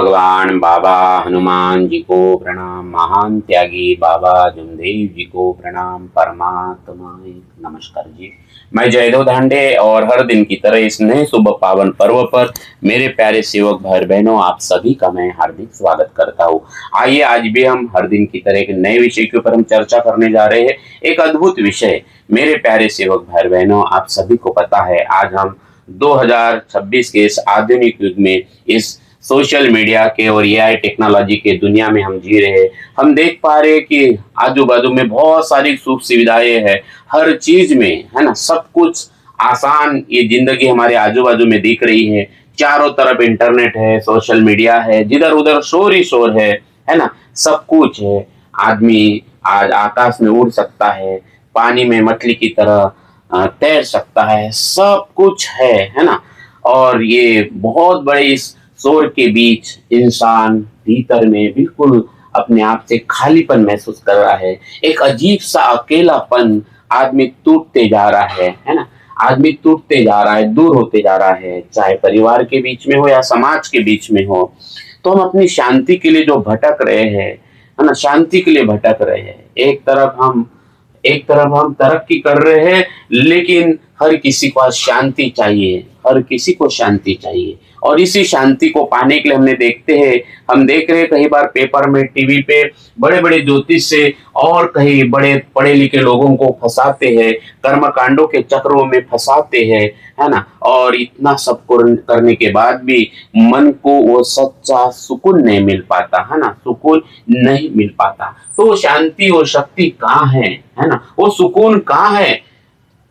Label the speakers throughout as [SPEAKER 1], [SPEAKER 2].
[SPEAKER 1] भगवान बाबा हनुमान जी को प्रणाम। महान त्यागी बाबा जमदेव जी को प्रणाम। परमात्मा नमस्कार जी। मैं जयदेव धांडे और हर दिन की तरह इस नए शुभ पावन पर्व पर मेरे प्यारे सेवक भाई बहनों आप सभी का मैं हार्दिक स्वागत करता हूँ। आइए आज भी हम हर दिन की तरह एक नए विषय के ऊपर हम चर्चा करने जा रहे हैं। एक अद्भुत विषय। मेरे प्यारे सेवक भाई बहनों आप सभी को पता है आज हम 2026 के इस आधुनिक युग में इस सोशल मीडिया के और एआई टेक्नोलॉजी के दुनिया में हम जी रहे हैं। हम देख पा रहे हैं कि आजू बाजू में बहुत सारी सुख सुविधाएं हैं हर चीज में, है ना। सब कुछ आसान ये जिंदगी हमारे आजू बाजू में दिख रही है। चारों तरफ इंटरनेट है, सोशल मीडिया है, जिधर उधर शोर ही शोर है ना। सब कुछ है। आदमी आज आकाश में उड़ सकता है, पानी में मछली की तरह तैर सकता है, सब कुछ है ना। और ये बहुत बड़े इस शोर के बीच इंसान भीतर में बिल्कुल अपने आप से खालीपन महसूस कर रहा है। एक अजीब सा अकेलापन आदमी टूटते जा रहा है ना। आदमी टूटते जा रहा है, दूर होते जा रहा है, चाहे परिवार के बीच में हो या समाज के बीच में हो। तो हम अपनी शांति के लिए जो भटक रहे हैं, है ना, शांति के लिए भटक रहे हैं। एक तरफ हम तरक्की कर रहे हैं, लेकिन हर किसी को आज शांति चाहिए, हर किसी को शांति चाहिए। और इसी शांति को पाने के लिए हम देख रहे हैं कई बार पेपर में, टीवी पे बड़े बड़े ज्योतिष से और कई बड़े पढ़े लिखे लोगों को फंसाते हैं, कर्मकांडों के चक्रों में फंसाते हैं, है ना। और इतना सब करने के बाद भी मन को वो सच्चा सुकून नहीं मिल पाता, है ना, सुकून नहीं मिल पाता। तो शांति और शक्ति कहाँ है ना, वो सुकून कहाँ है।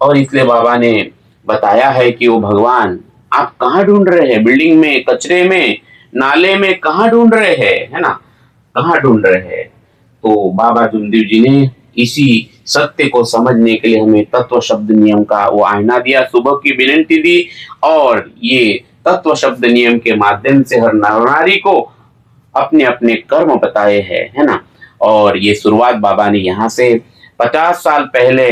[SPEAKER 1] और इसलिए बाबा ने बताया है कि वो भगवान आप कहाँ ढूंढ रहे हैं, बिल्डिंग में, कचरे में, नाले में, कहाँ ढूंढ रहे हैं, है ना, कहाँ ढूंढ रहे हैं। तो बाबा जुमदेव जी ने इसी सत्य को समझने के लिए हमें तत्व शब्द नियम का वो आईना दिया, सुबह की विनती दी। और ये तत्व शब्द नियम के माध्यम से हर नर नारी को अपने अपने कर्म बताए हैं, है ना। और ये शुरुआत बाबा ने यहाँ से 50 साल पहले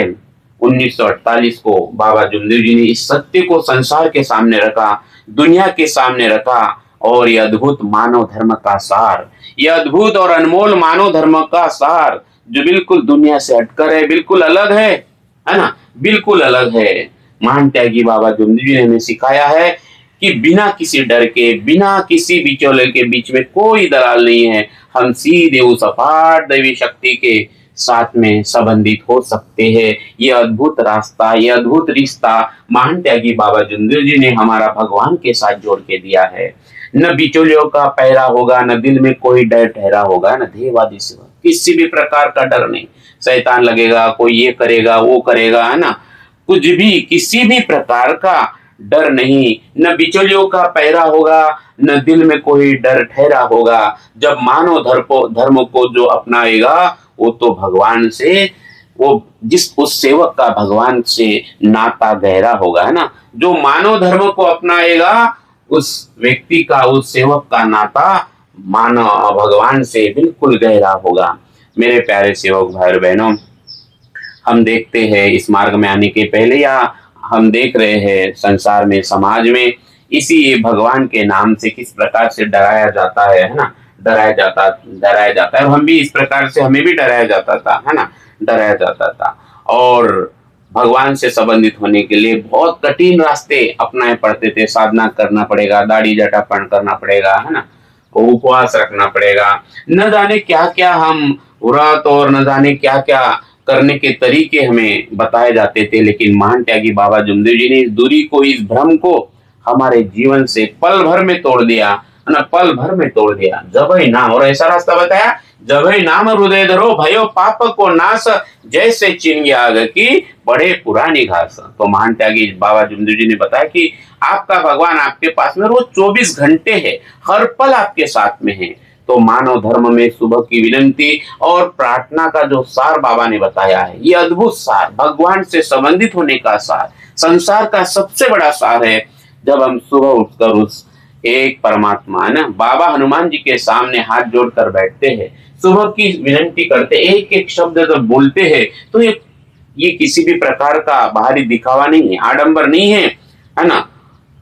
[SPEAKER 1] 1948 को बाबा जुमदेव जी ने इस सत्य को संसार के सामने रखा, दुनिया के सामने रखा। और ये अद्भुत मानव धर्म का सार, ये अद्भुत और अनमोल मानव धर्म का सार जो बिल्कुल दुनिया से हटकर है, बिल्कुल अलग है ना, बिल्कुल अलग है। महान त्यागी बाबा जुमदेव जी ने हमें सिखाया है कि बिना किसी डर के, बिना किसी बिचौले के बीच में कोई दलाल नहीं है। हम सीधे उस अपार दैवी शक्ति के साथ में संबंधित हो सकते हैं। ये अद्भुत रास्ता, ये अद्भुत रिश्ता महान त्यागी बाबा जुमदेव जी ने हमारा भगवान के साथ जोड़ के दिया है। न बिचौलियों का पहरा होगा, न दिल में कोई डर ठहरा होगा, न देहवादी से किसी भी प्रकार का डर नहीं। शैतान लगेगा, कोई ये करेगा, वो करेगा, है ना, कुछ भी, किसी भी प्रकार का डर नहीं। न बिचौलियों का पहरा होगा, न दिल में कोई डर ठहरा होगा। जब मानव धर्म को जो अपनाएगा वो तो भगवान से, वो उस सेवक का भगवान से नाता गहरा होगा, है ना। जो मानव धर्म को अपनाएगा उस व्यक्ति का, उस सेवक का नाता मानव भगवान से बिल्कुल गहरा होगा। मेरे प्यारे सेवक भाई बहनों, हम देखते हैं इस मार्ग में आने के पहले, या हम देख रहे हैं संसार में, समाज में इसी भगवान के नाम से किस प्रकार से डराया जाता है ना, डराया जाता है। और हम भी इस प्रकार से, हमें भी डराया जाता था, है ना, डराया जाता था। और भगवान से संबंधित होने के लिए बहुत कठिन रास्ते अपनाए पड़ते थे। साधना करना पड़ेगा, दाढ़ी जटापन करना पड़ेगा, है ना, उपवास रखना पड़ेगा, न जाने क्या क्या हम व्रत और न जाने क्या क्या करने के तरीके हमें बताए जाते थे। लेकिन महान त्यागी बाबा जुमदेव जी ने इस दूरी को, इस भ्रम को हमारे जीवन से पल भर में तोड़ दिया, है ना, पल भर में तोड़ दिया। जब ही नाम, और ऐसा रास्ता बताया, जब ही नाम हृदय धरो भयो पाप को नाश, जैसे चिन्ह आग की बड़े पुरानी घास। तो महान त्यागी बाबा जुमदेव जी ने बताया कि आपका भगवान आपके पास में रोज 24 घंटे है, हर पल आपके साथ में है। तो मानव धर्म में सुबह की विनती और प्रार्थना का जो सार बाबा ने बताया है, ये अद्भुत सार, भगवान से संबंधित होने का सार, संसार का सबसे बड़ा सार है। जब हम सुबह उठकर उस एक परमात्मा, है ना, बाबा हनुमान जी के सामने हाथ जोड़कर बैठते हैं, सुबह की विनती करते, एक एक शब्द जब बोलते हैं, तो ये किसी भी प्रकार का बाहरी दिखावा नहीं है, आडंबर नहीं है ना,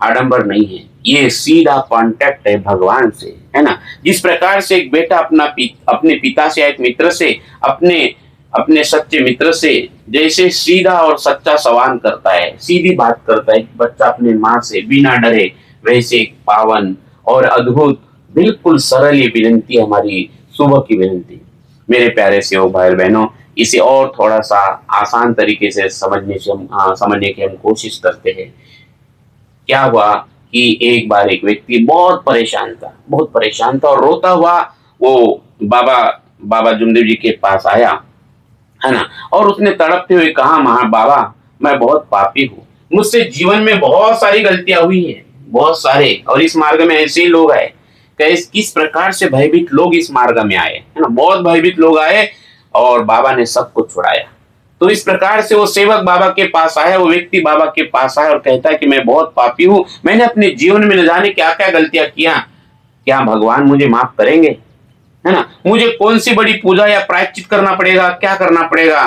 [SPEAKER 1] आडंबर नहीं है। ये सीधा कांटेक्ट है भगवान से, है ना। जिस प्रकार से एक बेटा अपने पिता से, एक मित्र से, अपने अपने सच्चे मित्र से जैसे सीधा और सच्चा संवाद करता है, सीधी बात करता है बच्चा अपने माँ से बिना डरे, वैसे एक पावन और अद्भुत बिल्कुल सरल ये विनंती हमारी सुबह की विनंती। मेरे प्यारे सेवक भाई बहनों, इसे और थोड़ा सा आसान तरीके से समझने की हम कोशिश करते हैं। क्या हुआ कि एक बार एक व्यक्ति बहुत परेशान था और रोता हुआ वो बाबा बाबा जुमदेव जी के पास आया, है ना। और उसने तड़पते हुए कहा, महा बाबा, मैं बहुत पापी हूँ, मुझसे जीवन में बहुत सारी गलतियां हुई है, बहुत सारे, और इस मार्ग में ऐसे ही लोग आए। किस प्रकार से भयभीत लोग इस मार्ग में आए, है ना, बहुत भयभीत लोग आए और बाबा ने सबको छुड़ाया। तो इस प्रकार से वो सेवक बाबा के पास आया, वो व्यक्ति बाबा के पास आया और कहता है कि मैं बहुत पापी हूँ, मैंने अपने जीवन में न जाने क्या क्या गलतियां किया, क्या भगवान मुझे माफ करेंगे, है ना। मुझे कौन सी बड़ी पूजा या प्रायश्चित करना पड़ेगा, क्या करना पड़ेगा।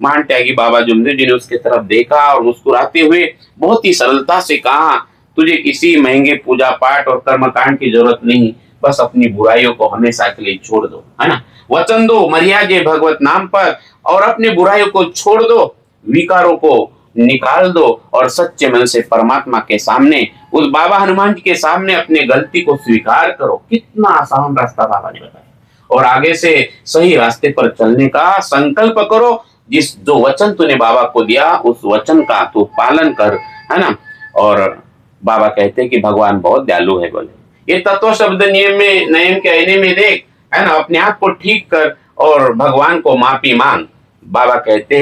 [SPEAKER 1] महान त्यागी बाबा जुमदेव जी ने उसके तरफ देखा और मुस्कुराते हुए बहुत ही सरलता से कहा, तुझे किसी महंगे पूजा पाठ और कर्मकांड की जरूरत नहीं, बस अपनी बुराइयों को हमेशा के लिए छोड़ दो, है ना। वचन दो, मर्यादे भगवत नाम पर, और अपने बुराइयों को छोड़ दो, विकारों को निकाल दो और सच्चे मन से परमात्मा के सामने, उस बाबा हनुमान जी के सामने अपने गलती को स्वीकार करो। कितना आसान रास्ता बाबा ने बताया, और आगे से सही रास्ते पर चलने का संकल्प करो। जो वचन तूने बाबा को दिया उस वचन का तू पालन कर, है ना। और बाबा कहते हैं कि भगवान बहुत दयालु है। बोले ये तत्व शब्द नियम में नयन के आईने में देख, है ना, अपने आप को ठीक कर और भगवान को माफी मांग। बाबा कहते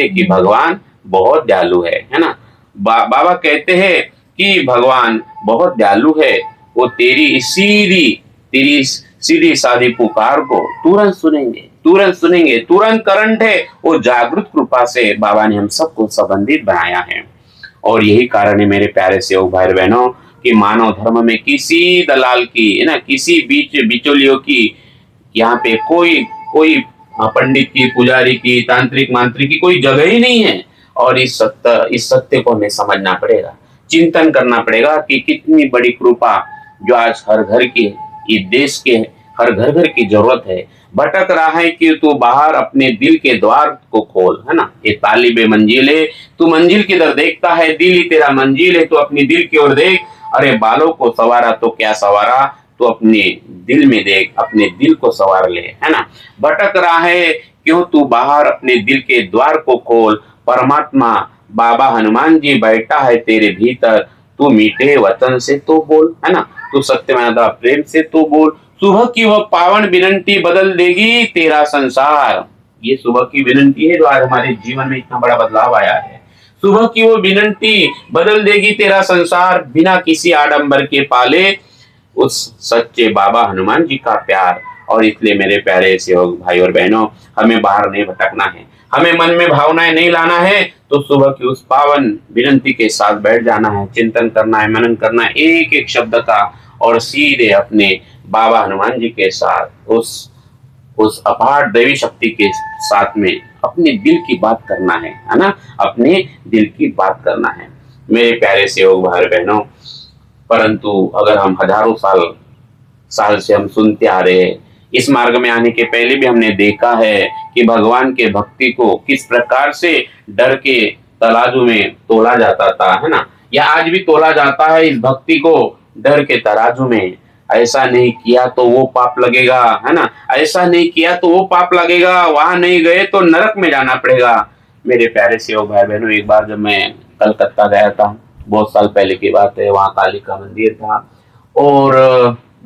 [SPEAKER 1] हैं कि भगवान बहुत दयालु है ना। बाबा कहते हैं कि भगवान बहुत दयालु है, वो तेरी सीधी सादी पुकार को तुरंत सुनेंगे, तुरंत करंट है। वो जागृत कृपा से बाबा ने हम सबको संबंधित बनाया है। और यही कारण है मेरे प्यारे सेवक भाई बहनों कि मानव धर्म में किसी दलाल की, है ना, किसी बिचौलियों की, यहाँ पे कोई कोई पंडित की, पुजारी की, तांत्रिक मांत्रिक की कोई जगह ही नहीं है। और इस सत्य को हमें समझना पड़ेगा, चिंतन करना पड़ेगा कि कितनी बड़ी कृपा जो आज हर घर की, इस देश के हर घर की जरूरत है। भटक रहा है कि तू बाहर अपने दिल के द्वार को खोल, है ना। ये तालिबे मंजिल है, तू मंजिल किधर देखता है, दिल ही तेरा मंजिल है, तू अपनी दिल की ओर देख। अरे बालों को सवारा तो क्या सवारा, तो अपने दिल में देख, अपने दिल को सवार ले, है ना। भटक रहा है क्यों, तू बाहर अपने दिल के द्वार को खोल। परमात्मा बाबा हनुमान जी बैठा है तेरे भीतर, तू मीठे वचन से तो बोल, है ना, तू सत्यमादा प्रेम से तो बोल। सुबह की वह पावन विनंती बदल देगी तेरा संसार। ये सुबह की विनंती है जो आज हमारे जीवन में इतना बड़ा बदलाव आया है। सुबह की वो विनंती बदल देगी तेरा संसार, बिना किसी आडंबर के पाले उस सच्चे बाबा हनुमान जी का प्यार। और इसलिए मेरे प्यारे सेवक भाई और बहनों, हमें बाहर नहीं भटकना है, हमें मन में भावनाएं नहीं लाना है, तो सुबह की उस पावन विनंती के साथ बैठ जाना है, चिंतन करना है, मनन करना है एक एक शब्द का, और सीधे अपने बाबा हनुमान जी के साथ उस अपार देवी शक्ति के साथ में अपने दिल की बात करना है ना, अपने दिल की बात करना है मेरे प्यारे सेवक भाई बहनों। परंतु अगर हम हजारों साल से हम सुनते आ रहे हैं, इस मार्ग में आने के पहले भी हमने देखा है कि भगवान के भक्ति को किस प्रकार से डर के तराजू में तोला जाता था, है ना, या आज भी तोला जाता है इस भक्ति को डर के तराजू में। ऐसा नहीं किया तो वो पाप लगेगा, है ना, ऐसा नहीं किया तो वो पाप लगेगा, वहां नहीं गए तो नरक में जाना पड़ेगा। मेरे प्यारे सेवक भाई बहनों, एक बार जब मैं कलकत्ता गया था, बहुत साल पहले की बात है, वहां काली का मंदिर था और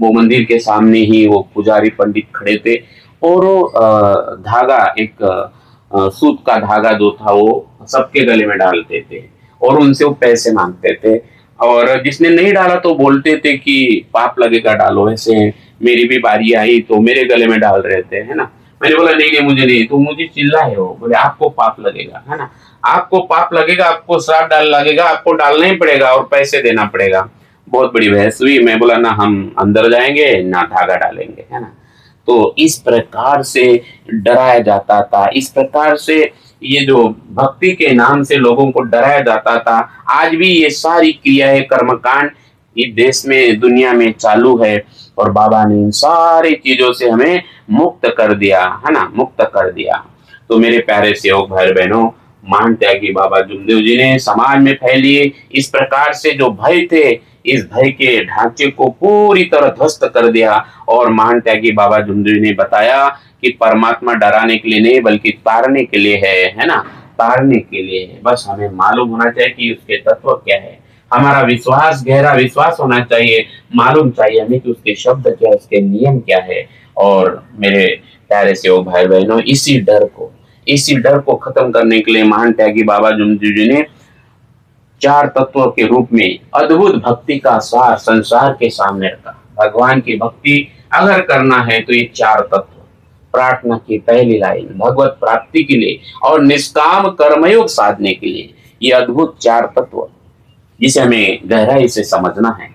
[SPEAKER 1] वो मंदिर के सामने ही वो पुजारी पंडित खड़े थे और धागा, एक सूत का धागा जो था वो सबके गले में डालते थे और उनसे वो पैसे मांगते थे। और जिसने नहीं डाला तो बोलते थे कि पाप लगेगा, डालो। ऐसे मेरी भी बारी आई तो मेरे गले में डाल रहे थे, है ना। मैंने बोला नहीं नहीं, मुझे नहीं। तो मुझे चिल्लाए हो, बोले आपको पाप लगेगा, है ना, आपको पाप लगेगा, आपको श्राप डाल लगेगा, आपको डालना ही पड़ेगा और पैसे देना पड़ेगा। बहुत बड़ी बहस हुई। मैं बोला ना हम अंदर जाएंगे ना धागा डालेंगे, है ना। तो इस प्रकार से डराया जाता था, इस प्रकार से ये जो भक्ति के नाम से लोगों को डराया जाता था। आज भी ये सारी क्रियाएं, कर्मकांड इस देश में दुनिया में चालू है, और बाबा ने इन सारी चीजों से हमें मुक्त कर दिया है ना, मुक्त कर दिया। तो मेरे प्यारे सेवक भाई बहनों, महान त्यागी बाबा जुमदेव जी ने समाज में फैली इस प्रकार से जो भय थे, इस भय के ढांचे को पूरी तरह ध्वस्त कर दिया। और महान त्यागी बाबा जुमदेव जी ने बताया कि परमात्मा डराने के लिए नहीं बल्कि तारने के लिए है ना, तारने के लिए है। बस हमें मालूम होना चाहिए कि उसके तत्व क्या है, हमारा विश्वास, गहरा विश्वास होना चाहिए, मालूम चाहिए हमें कि उसके शब्द क्या, उसके नियम क्या है। और मेरे प्यारे सेवक भाई बहनों, इसी डर को खत्म करने के लिए महान त्यागी बाबा जुमदेव जी ने चार तत्वों के रूप में अद्भुत भक्ति का सार संसार के सामने रखा। भगवान की भक्ति अगर करना है तो ये चार तत्व, प्रार्थना की पहली लाइन भगवत प्राप्ति के लिए और निष्काम कर्मयोग साधने के लिए, ये अद्भुत चार तत्व जिसे हमें गहराई से समझना है।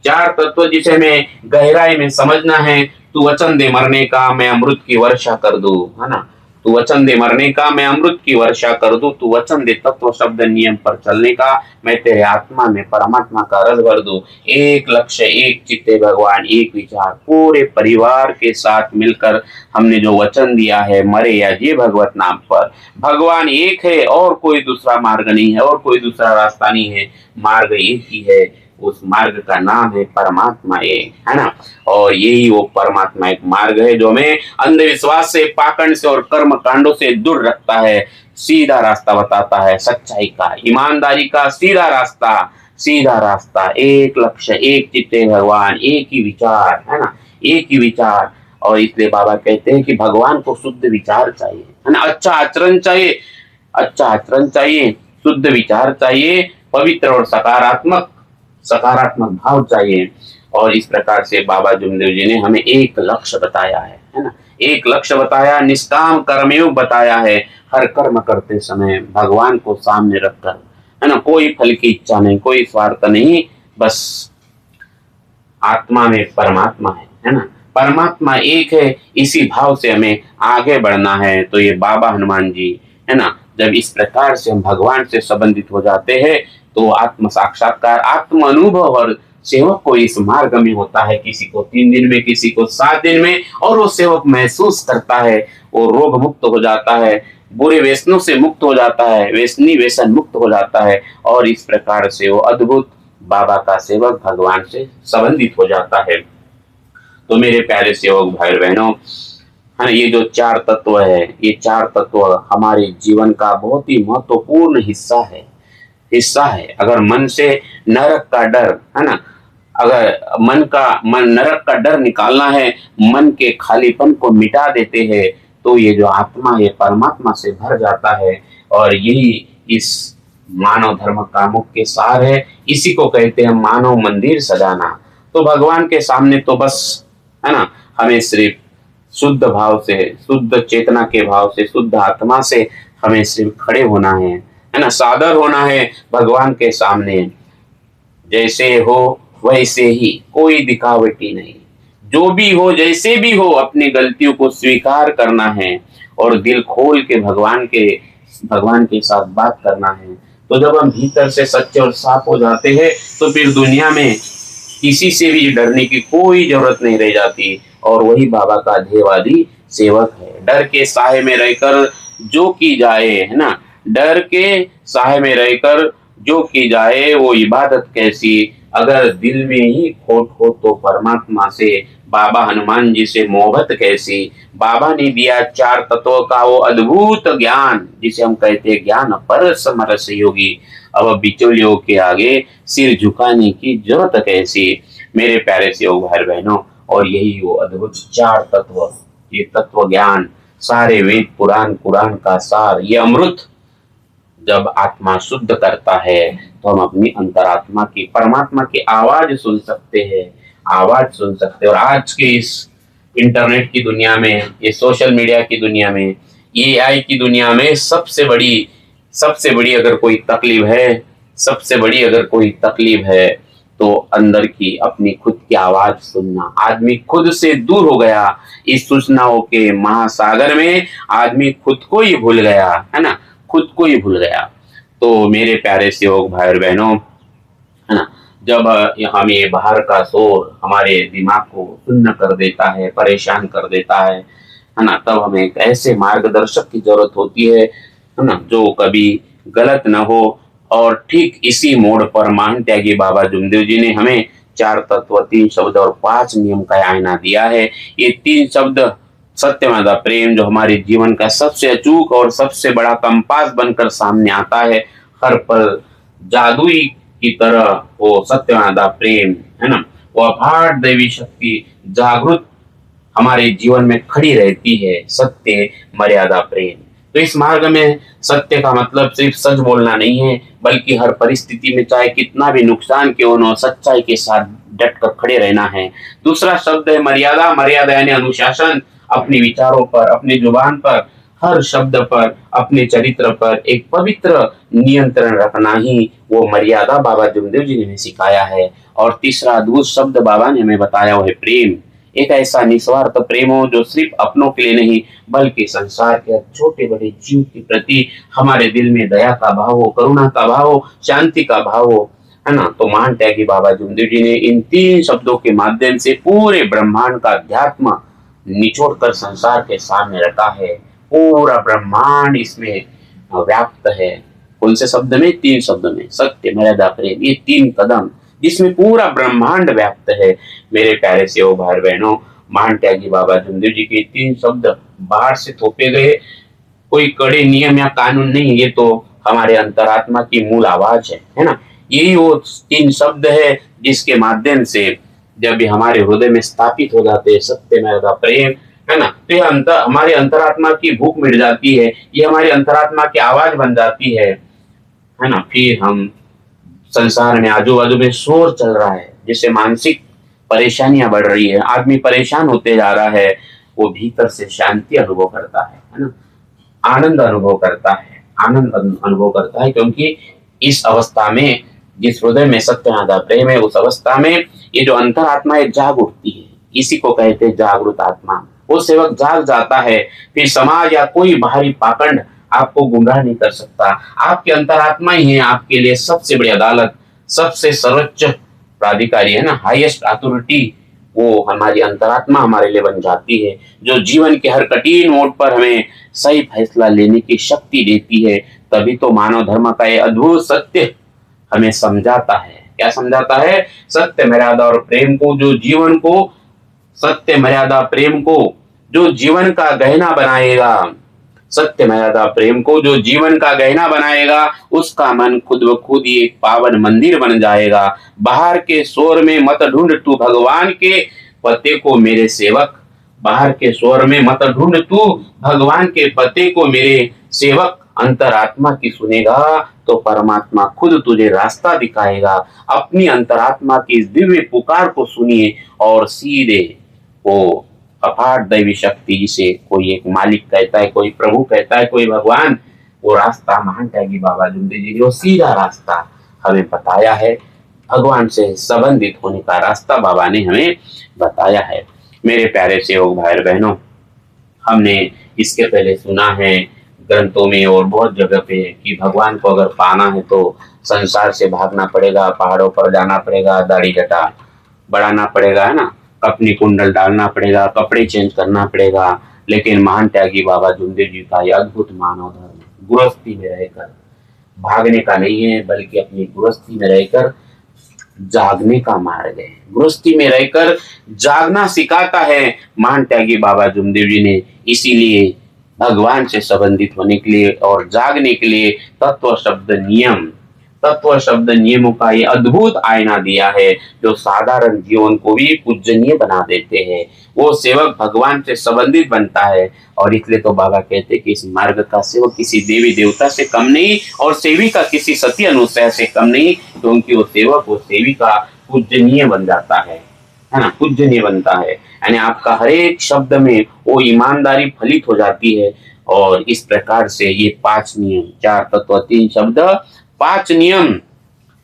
[SPEAKER 1] चार तत्व जिसे हमें गहराई में समझना है। तू वचन दे मरने का, मैं अमृत की वर्षा कर दूं, है ना। तू वचन दे मरने का, मैं अमृत की वर्षा कर दूं। तू वचन दे तत्व शब्द नियम पर चलने का, मैं तेरे आत्मा में परमात्मा का रस भर दूं। एक लक्ष्य, एक चित्ते भगवान, एक विचार, पूरे परिवार के साथ मिलकर हमने जो वचन दिया है, मरे या जी भगवत नाम पर। भगवान एक है और कोई दूसरा मार्ग नहीं है और कोई दूसरा रास्ता नहीं है, मार्ग एक ही है। उस मार्ग का नाम है परमात्मा एक, है ना। और यही वो परमात्मा एक मार्ग है जो हमें अंधविश्वास से, पाखंड से और कर्म कांडों से दूर रखता है, सीधा रास्ता बताता है, सच्चाई का, ईमानदारी का सीधा रास्ता, सीधा रास्ता। एक लक्ष्य, एक चित्ते भगवान, एक ही विचार, है ना, एक ही विचार। और इसलिए बाबा कहते हैं कि भगवान को शुद्ध विचार चाहिए, है ना, अच्छा आचरण चाहिए, अच्छा आचरण चाहिए, शुद्ध विचार चाहिए, पवित्र और सकारात्मक सकारात्मक भाव चाहिए। और इस प्रकार से बाबा जुमदेव जी ने हमें एक लक्ष्य बताया है ना, एक लक्ष्य बताया, निष्काम कर्मयोग बताया है। हर कर्म करते समय भगवान को सामने रखकर, है ना, कोई फल की इच्छा नहीं, कोई स्वार्थ नहीं, बस आत्मा में परमात्मा है ना, परमात्मा एक है, इसी भाव से हमें आगे बढ़ना है। तो ये बाबा हनुमान जी, है ना, जब इस प्रकार से हम भगवान से संबंधित हो जाते हैं तो आत्म साक्षात्कार, आत्म अनुभव और सेवक को इस मार्ग में होता है, किसी को 3 दिन में, किसी को 7 दिन में। और वो सेवक महसूस करता है, वो रोग मुक्त हो जाता है, बुरे व्यसनों से मुक्त हो जाता है, व्यसनी व्यसन मुक्त हो जाता है। और इस प्रकार से वो अद्भुत बाबा का सेवक भगवान से संबंधित हो जाता है। तो मेरे प्यारे सेवक भाई बहनों, है ना, ये जो चार तत्व है, ये चार तत्व हमारे जीवन का बहुत ही महत्वपूर्ण हिस्सा है। अगर मन से नरक का डर, है ना, अगर मन नरक का डर निकालना है, मन के खालीपन को मिटा देते हैं, तो ये जो आत्मा ये परमात्मा से भर जाता है। और यही इस मानव धर्म का मुख्य सार है। इसी को कहते हैं मानव मंदिर सजाना। तो भगवान के सामने तो बस, है ना, हमें सिर्फ शुद्ध भाव से, शुद्ध चेतना के भाव से, शुद्ध आत्मा से हमें सिर्फ खड़े होना है ना, सादर होना है भगवान के सामने। जैसे हो वैसे ही, कोई दिखावटी नहीं, जो भी हो जैसे भी हो, अपनी गलतियों को स्वीकार करना है और दिल खोल के भगवान के साथ बात करना है। तो जब हम भीतर से सच्चे और साफ हो जाते हैं तो फिर दुनिया में किसी से भी डरने की कोई जरूरत नहीं रह जाती। और वही बाबा का ध्येयवादी सेवक है। डर के साए में रहकर जो की जाए, है ना, डर के साए में रहकर जो की जाए वो इबादत कैसी, अगर दिल में ही खोट हो तो परमात्मा से, बाबा हनुमान जी से मोहब्बत कैसी। बाबा ने दिया चार तत्वों का वो अद्भुत ज्ञान, जिसे हम कहते हैं ज्ञान पर समरस योगी। अब बिचौलियों के आगे सिर झुकाने की जरूरत कैसी, मेरे प्यारे सेवक भाई बहनों। और यही वो अद्भुत चार तत्व, ये तत्व ज्ञान, सारे वेद पुराण, कुरान का सार, ये अमृत जब आत्मा शुद्ध करता है तो हम अपनी अंतरात्मा की, परमात्मा की आवाज सुन सकते हैं, आवाज सुन सकते हैं। और आज के इस इंटरनेट की दुनिया में, ये सोशल मीडिया की दुनिया में, एआई की दुनिया में सबसे बड़ी अगर कोई तकलीफ है, सबसे बड़ी अगर कोई तकलीफ है तो अंदर की अपनी खुद की आवाज सुनना। आदमी खुद से दूर हो गया, इस सूचनाओं के महासागर में आदमी खुद को ही भूल गया, है ना, खुद को ही भूल गया। तो मेरे प्यारे सेवक भाई और बहनों, है ना, जब हमें बाहर का शोर हमारे दिमाग को सुन्न कर देता है, परेशान कर देता है ना, तब हमें एक ऐसे मार्गदर्शक की जरूरत होती है ना, जो कभी गलत ना हो। और ठीक इसी मोड़ पर महान त्यागी बाबा जुमदेव जी ने हमें 4 तत्व, 3 शब्द और 5 नियम का आईना दिया है। ये 3 शब्द सत्यवादा प्रेम, जो हमारे जीवन का सबसे अचूक और सबसे बड़ा कंपास बनकर सामने आता है, हर पल जादुई की तरह वो सत्यवादा प्रेम है ना, वो अपार दैवी शक्ति जागृत हमारे जीवन में खड़ी रहती है। सत्य, मर्यादा, प्रेम। तो इस मार्ग में सत्य का मतलब सिर्फ सच बोलना नहीं है, बल्कि हर परिस्थिति में चाहे कितना भी नुकसान क्यों न हो, सच्चाई के साथ डट कर खड़े रहना है। दूसरा शब्द है मर्यादा। मर्यादा यानी अनुशासन। अपने विचारों पर, अपनी जुबान पर, हर शब्द पर, अपने चरित्र पर एक पवित्र नियंत्रण रखना ही वो मर्यादा बाबा जुमदेव जी ने हमें सिखाया है। और तीसरा अद्भुत शब्द बाबा ने हमें बताया वो है प्रेम। एक ऐसा निस्वार्थ प्रेम हो जो सिर्फ अपनों के लिए नहीं, बल्कि संसार के छोटे बड़े जीव के प्रति हमारे दिल में दया का भाव हो, करुणा का भाव हो, शांति का भाव हो, है ना। तो महान त्यागी बाबा जुमदेव जी ने इन 3 शब्दों के माध्यम से पूरे ब्रह्मांड का अध्यात्म निचोड़ कर संसार के सामने रखा है। पूरा ब्रह्मांड इसमें व्याप्त है। कौन से शब्द में? 3 शब्द में, सत्य, मर्यादा, प्रेम। ये 3 कदम जिसमें पूरा ब्रह्मांड व्याप्त है। मेरे प्यारे सेवक भाई बहनों, महान त्यागी बाबा जुमदेव जी के 3 शब्द बाहर से थोपे गए कोई कड़े नियम या कानून नहीं, ये तो हमारे अंतरात्मा की मूल आवाज है ना। यही वो 3 शब्द है जिसके माध्यम से जब ये हमारे हृदय में स्थापित हो जाते हैं, सत्य, मर्यादा, प्रेम, है ना, तो ये हमारे अंतरात्मा की भूख मिट जाती है, ये हमारी अंतरात्मा की आवाज बन जाती है ना। फिर हम संसार में आजू बाजू में शोर चल रहा है, जिससे मानसिक परेशानियां बढ़ रही है, आदमी परेशान होते जा रहा है, वो भीतर से शांति अनुभव करता है ना, आनंद अनुभव करता है, आनंद अनुभव करता है। क्योंकि इस अवस्था में, जिस हृदय में सत्यनादा प्रेम है, उस अवस्था में ये जो अंतरात्मा है जाग उठती है। इसी को कहते हैं जागृत आत्मा। वो सेवक जाग जाता है, फिर समाज या कोई बाहरी पाखंड आपको गुमराह नहीं कर सकता। आपके अंतरात्मा ही है आपके लिए सबसे बड़ी अदालत, सबसे सर्वोच्च प्राधिकारी, है ना, हाईएस्ट अथॉरिटी। वो हमारी अंतरात्मा हमारे लिए बन जाती है, जो जीवन के हर कठिन मोड़ पर हमें सही फैसला लेने की शक्ति देती है। तभी तो मानव धर्म का ये अद्भुत सत्य हमें समझाता है। क्या समझाता है? सत्य, मर्यादा और प्रेम को, जो जीवन को, सत्य, मर्यादा, प्रेम को जो जीवन का गहना बनाएगा, सत्य, मर्यादा, प्रेम को जो जीवन का गहना बनाएगा, उसका मन खुद ब खुद ही एक पावन मंदिर बन जाएगा। बाहर के शोर में मत ढूंढ तू भगवान के पते को मेरे सेवक, बाहर के शोर में मत ढूंढ तू भगवान के पते को मेरे सेवक। अंतरात्मा की सुनेगा तो परमात्मा खुद तुझे रास्ता दिखाएगा। अपनी अंतरात्मा की इस दिव्य पुकार को सुनिए और सीधे वो अपार दैवी शक्ति, जिसे कोई एक मालिक कहता है, कोई प्रभु कहता है, कोई भगवान, वो रास्ता महान त्यागी बाबा जुमदेव जी ने वो सीधा रास्ता हमें बताया है। भगवान से संबंधित होने का रास्ता बाबा ने हमें बताया है। मेरे प्यारे सेवक भाई बहनों, हमने इसके पहले सुना है ग्रंथों में और बहुत जगह पे कि भगवान को अगर पाना है तो संसार से भागना पड़ेगा, पहाड़ों पर जाना पड़ेगा, दाढ़ी जटा बढ़ाना पड़ेगा, है ना, अपनी कुंडल डालना पड़ेगा, कपड़े चेंज करना पड़ेगा। लेकिन महान त्यागी बाबा जुमदेव जी का यह अद्भुत मानव धर्म गृहस्थी में रहकर भागने का नहीं है, बल्कि अपनी गृहस्थी में रहकर जागने का मार्ग है। गृहस्थी में रहकर जागना सिखाता है महान त्यागी बाबा जुमदेव जी ने। इसीलिए भगवान से संबंधित होने के लिए और जागने के लिए तत्व शब्द नियम, तत्व शब्द नियमों का ये अद्भुत आईना दिया है, जो साधारण जीवन को भी पूजनीय बना देते हैं। वो सेवक भगवान से संबंधित बनता है। और इसलिए तो बाबा कहते हैं कि इस मार्ग का सेवक किसी देवी देवता से कम नहीं और सेविका किसी सती अनुसया से कम नहीं, क्योंकि वो सेवक, वो सेविका पूजनीय बन जाता है ना, पूजनीय बनता है। यानी आपका हर एक शब्द में वो ईमानदारी फलित हो जाती है। और इस प्रकार से ये 5 नियम, 4 तत्व, 3 शब्द, 5 नियम,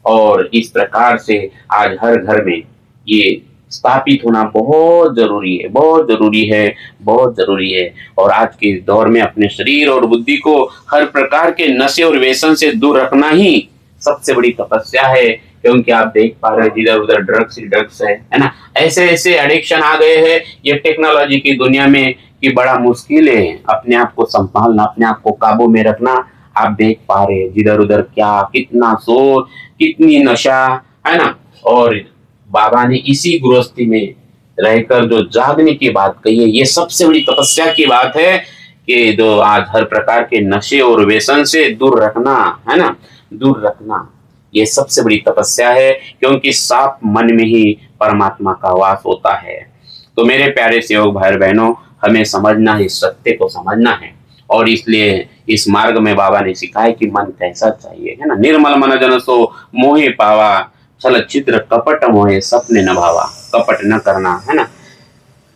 [SPEAKER 1] और इस प्रकार से आज हर घर में ये स्थापित होना बहुत जरूरी है, बहुत जरूरी है, बहुत जरूरी है। और आज के दौर में अपने शरीर और बुद्धि को हर प्रकार के नशे और व्यसन से दूर रखना ही सबसे बड़ी तपस्या है। क्योंकि आप देख पा रहे हैं इधर उधर ड्रग्स ही ड्रग्स है ना। ऐसे ऐसे एडिक्शन आ गए हैं ये टेक्नोलॉजी की दुनिया में कि बड़ा मुश्किल है अपने आप को संभालना, अपने आप को काबू में रखना। आप देख पा रहे हैं जिधर उधर क्या कितना शोर, कितनी नशा, है ना। और बाबा ने इसी गृहस्थी में रहकर जो जागने की बात कही है, ये सबसे बड़ी तपस्या की बात है कि जो आज हर प्रकार के नशे और व्यसन से दूर रखना, है ना, दूर रखना, ये सबसे बड़ी तपस्या है, क्योंकि साफ मन में ही परमात्मा का वास होता है। तो मेरे प्यारे सेवक भाई बहनों, हमें समझना है, इस सत्य को समझना है, और इसलिए इस मार्ग में बाबा ने सिखाया कि मन कैसा चाहिए, है ना। निर्मल मन जन सो मोहे पावा, छल चित्र कपट मोहे सपने न भावा। कपट न करना, है ना,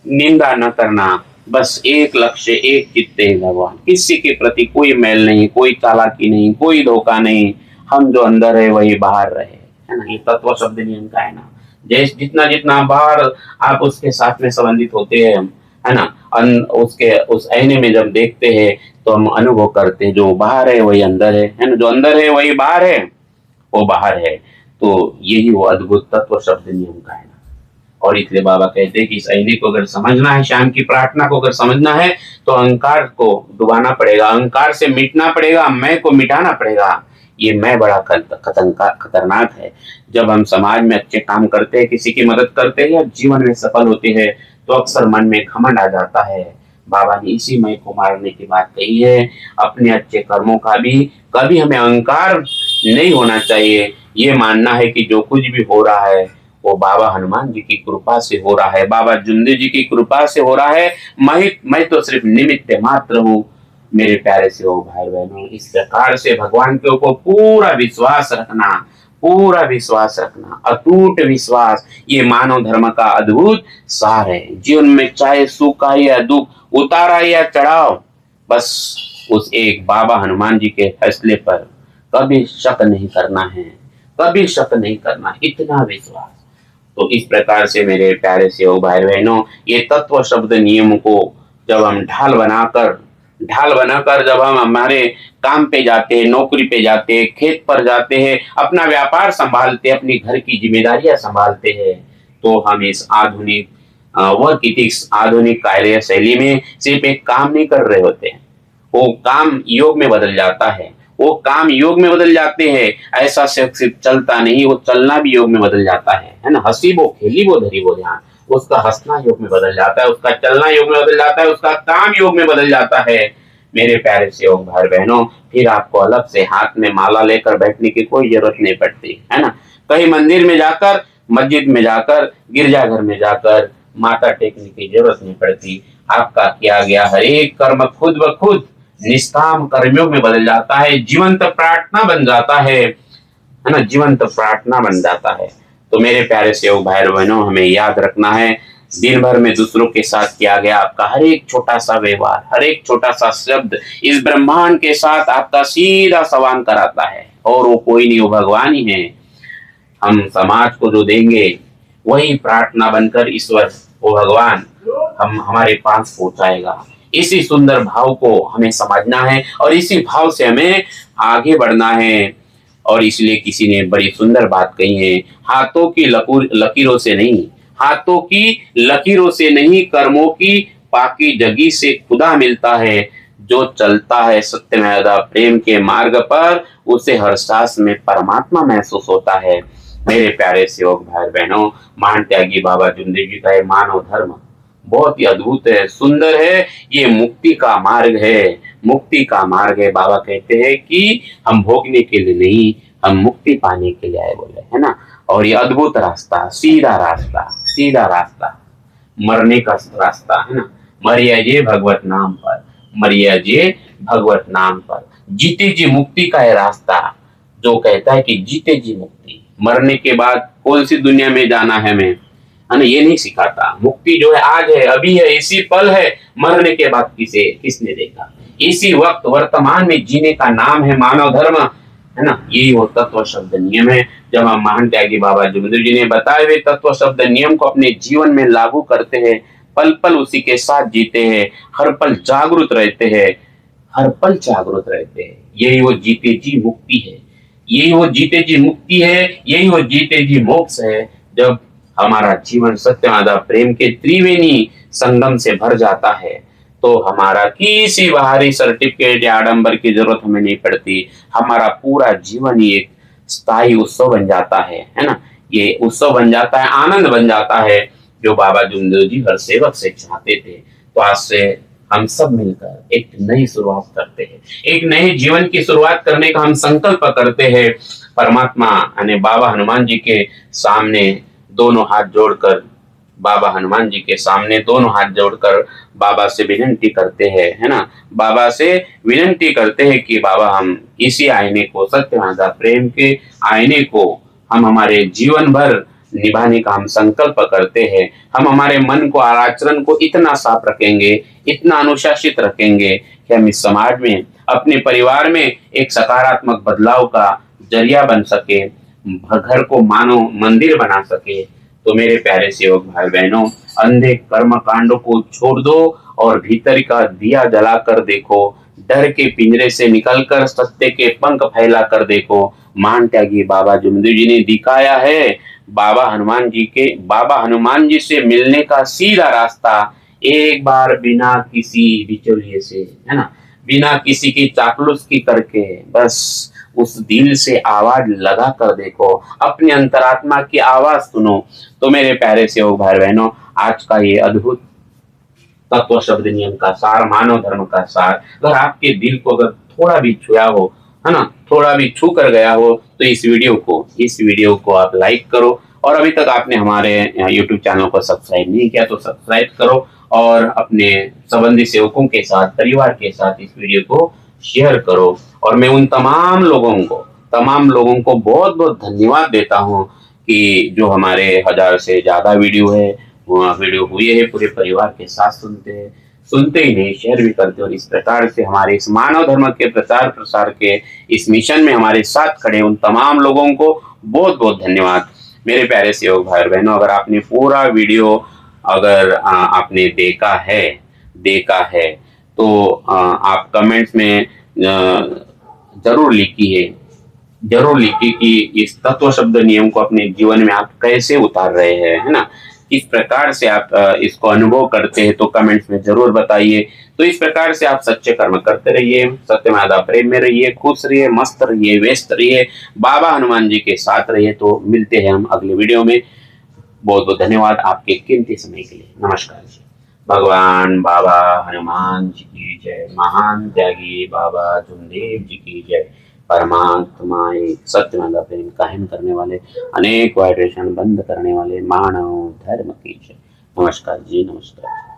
[SPEAKER 1] निंदा न करना, बस एक लक्ष्य एक चित्ते है भगवान। किसी के प्रति कोई मैल नहीं, कोई चालाकी नहीं, कोई धोखा नहीं। हम जो अंदर है वही बाहर रहे, है ना। ये तत्व शब्द नियम का है ना। जैसे जितना जितना बाहर आप उसके साथ में संबंधित होते हैं, है ना, उसके उस आईने में जब देखते हैं तो हम अनुभव करते हैं जो बाहर है वही अंदर है ना। जो अंदर है वही बाहर है, वो बाहर है। तो यही वो अद्भुत तत्व शब्द नियम का है ना। और इसलिए बाबा कहते हैं कि इस आईने को अगर समझना है, शाम की प्रार्थना को अगर समझना है, तो अहंकार को डुबाना पड़ेगा, अहंकार से मिटना पड़ेगा, मैं को मिटाना पड़ेगा। ये मैं बड़ा खतरनाक है। जब हम समाज में अच्छे काम करते हैं, किसी की मदद करते हैं या जीवन में सफल होते हैं, तो अक्सर मन में घमंड आ जाता है। बाबा ने इसी मैं को मारने की बात कही है। अपने अच्छे कर्मों का भी कभी हमें अहंकार नहीं होना चाहिए। ये मानना है कि जो कुछ भी हो रहा है वो बाबा हनुमान जी की कृपा से हो रहा है, बाबा जुमदेव जी की कृपा से हो रहा है। मैं तो सिर्फ निमित्त मात्र हूँ। मेरे प्यारे से हो भाई बहनों, इस प्रकार से भगवान के ऊपर पूरा विश्वास रखना, पूरा विश्वास रखना, अटूट विश्वास, ये मानव धर्म का अद्भुत सार है। जीवन में चाहे सुख आए या दुख, उतार आए या चढ़ाव, बस उस एक बाबा हनुमान जी के फैसले पर कभी शक नहीं करना है, कभी शक नहीं करना, इतना विश्वास। तो इस प्रकार से मेरे प्यारे से हो भाई बहनों, ये तत्व शब्द नियम को जब हम ढाल बनाकर जब हम हमारे काम पे जाते हैं, नौकरी पे जाते हैं, खेत पर जाते हैं, अपना व्यापार संभालते हैं, अपनी घर की जिम्मेदारियां संभालते हैं, तो हम इस आधुनिक वर्क इथिक्स, आधुनिक कार्य शैली में सिर्फ एक काम नहीं कर रहे होते हैं, वो काम योग में बदल जाता है, वो काम योग में बदल जाते हैं। ऐसा सिर्फ चलता नहीं, वो चलना भी योग में बदल जाता है ना। हंसी वो खेली वो धरी वो ध्यान, उसका हंसना योग में बदल जाता है, उसका चलना योग में बदल जाता है, उसका काम योग में बदल जाता है। मेरे प्यारे से योग भाई बहनों, फिर आपको अलग से हाथ में माला लेकर बैठने की कोई जरूरत नहीं पड़ती, है ना। कहीं मंदिर में जाकर, मस्जिद में जाकर, गिरजाघर में जाकर माथा टेकने की जरूरत नहीं पड़ती। आपका किया गया हर एक कर्म खुद ब खुद निष्काम कर्मियों में बदल जाता है, जीवंत प्रार्थना बन जाता है ना, जीवंत प्रार्थना बन जाता है। तो मेरे प्यारे सेवक भाई बहनों, हमें याद रखना है, दिन भर में दूसरों के साथ किया गया आपका हर एक छोटा सा व्यवहार, हर एक छोटा सा शब्द इस ब्रह्मांड के साथ आपका सीधा संवाद कराता है, और वो कोई नहीं, वो भगवान ही है। हम समाज को जो देंगे वही प्रार्थना बनकर ईश्वर, वो भगवान हम हमारे पास पहुंचाएगा। इसी सुंदर भाव को हमें समझना है और इसी भाव से हमें आगे बढ़ना है। और इसलिए किसी ने बड़ी सुंदर बात कही है, हाथों की लकीरों से नहीं, हाथों की लकीरों से नहीं, कर्मों की पाकी जगी से खुदा मिलता है। जो चलता है सत्यमेव प्रेम के मार्ग पर, उसे हर सांस में परमात्मा महसूस होता है। मेरे प्यारे सेवक भाई बहनों, महान त्यागी बाबा जुमदेव जी का ये मानव धर्म बहुत ही अद्भुत है, सुंदर है। ये मुक्ति का मार्ग है, मुक्ति का मार्ग है। बाबा कहते हैं कि हम भोगने के लिए नहीं, हम मुक्ति पाने के लिए आए बोले, है ना। और ये अद्भुत रास्ता, सीधा रास्ता, सीधा रास्ता, मरने का रास्ता, है ना। मरिया जे भगवत नाम पर, मरिया जे भगवत नाम पर, जीते जी मुक्ति का है रास्ता। जो कहता है कि जीते जी मुक्ति, मरने के बाद कौन सी दुनिया में जाना है हमें, है ना, ये नहीं सिखाता। मुक्ति जो है आज है, अभी है, इसी पल है। मरने के बाद किसने देखा। इसी वक्त वर्तमान में जीने का नाम है मानव धर्म, है ना। यही वो तत्व शब्द नियम है। जब हम महान त्यागी बाबा जुमदेव जी ने बताए हुए तत्व शब्द नियम को अपने जीवन में लागू करते हैं, पल पल उसी के साथ जीते हैं, हर पल जागरूक रहते हैं, हर पल जागरूक रहते हैं, यही वो जीते जी मुक्ति है। यही वो जीते जी मुक्ति है, यही वो जीते जी मोक्ष है। जब हमारा जीवन सत्यनादा प्रेम के त्रिवेणी संगम से भर जाता है तो हमारा किसी बाहरी सर्टिफिकेट या आडंबर की जरूरत हमें नहीं पड़ती। हमारा पूरा जीवन ही एक स्थायी उत्सव बन जाता है ना। ये उत्सव बन जाता है, आनंद बन जाता है, जो बाबा जुमदेव जी हर सेवक से चाहते थे। तो आज से हम सब मिलकर एक नई शुरुआत करते हैं, एक नए जीवन की शुरुआत करने का हम संकल्प करते हैं। परमात्मा यानी बाबा हनुमान जी के सामने दोनों हाथ जोड़कर, बाबा हनुमान जी के सामने दोनों हाथ जोड़कर बाबा से विनती करते हैं, है ना। बाबा से विनती करते हैं कि बाबा हम इसी आईने को, सत्यनादा प्रेम के आईने को हम हमारे जीवन भर निभाने का हम संकल्प करते हैं। हम हमारे मन को और आचरण को इतना साफ रखेंगे, इतना अनुशासित रखेंगे कि हम इस समाज में, अपने परिवार में एक सकारात्मक बदलाव का जरिया बन सके, घर को मानो मंदिर बना सके। तो मेरे प्यारे सेवक भाई बहनों, अंधे कर्म कांडों को छोड़ दो और भीतर का दिया जलाकर देखो। डर के पिंजरे से निकलकर सत्य के पंख फैला कर देखो। मान त्यागी बाबा जुमदेव जी ने दिखाया है। बाबा हनुमान जी से मिलने का सीधा रास्ता, एक बार बिना किसी बिचौलिए से, है ना, बिना किसी की चापलूसी करके बस उस दिल से आवाज लगा कर देखो, अपनी अंतरात्मा की आवाज सुनो। तो मेरे प्यारे सेवक भाई बहनों, आज का ये अद्भुत तत्व शब्द नियम का सार, मानव धर्म का सार अगर आपके दिल को अगर थोड़ा भी छुआ हो, है ना, थोड़ा भी छू कर गया हो, तो इस वीडियो को आप लाइक करो। और अभी तक आपने हमारे YouTube चैनल को सब्सक्राइब नहीं किया तो सब्सक्राइब करो और अपने संबंधी सेवकों के साथ, परिवार के साथ इस वीडियो को शेयर करो। और मैं उन तमाम लोगों को बहुत बहुत धन्यवाद देता हूँ कि जो हमारे 1000 से ज्यादा वीडियो हुए है, पूरे परिवार के साथ सुनते ही नहीं, शेयर भी करते। और इस प्रकार से हमारे इस मानव धर्म के प्रचार प्रसार के इस मिशन में हमारे साथ खड़े उन तमाम लोगों को बहुत बहुत धन्यवाद। मेरे प्यारे सेवक भाई बहनों, अगर आपने पूरा वीडियो अगर आपने देखा है तो आप कमेंट्स में जरूर लिखिए कि इस तत्व शब्द नियम को अपने जीवन में आप कैसे उतार रहे हैं, है ना, किस प्रकार से आप इसको अनुभव करते हैं, तो कमेंट्स में जरूर बताइए। तो इस प्रकार से आप सच्चे कर्म करते रहिए, सत्यनादा प्रेम में रहिए, खुश रहिए, मस्त रहिए, व्यस्त रहिए, बाबा हनुमान जी के साथ रहिए। तो मिलते हैं हम अगले वीडियो में। बहुत बहुत धन्यवाद आपके कीमती समय के लिए। नमस्कार जी। भगवान बाबा हनुमान जी की जय। महान त्यागी बाबा जुमदेव जी की जय। परमात्मा एक सत्यनादा प्रेम कायम करने वाले, अनेक वाइब्रेशन बंद करने वाले मानव धर्म की जय। नमस्कार जी, नमस्कार।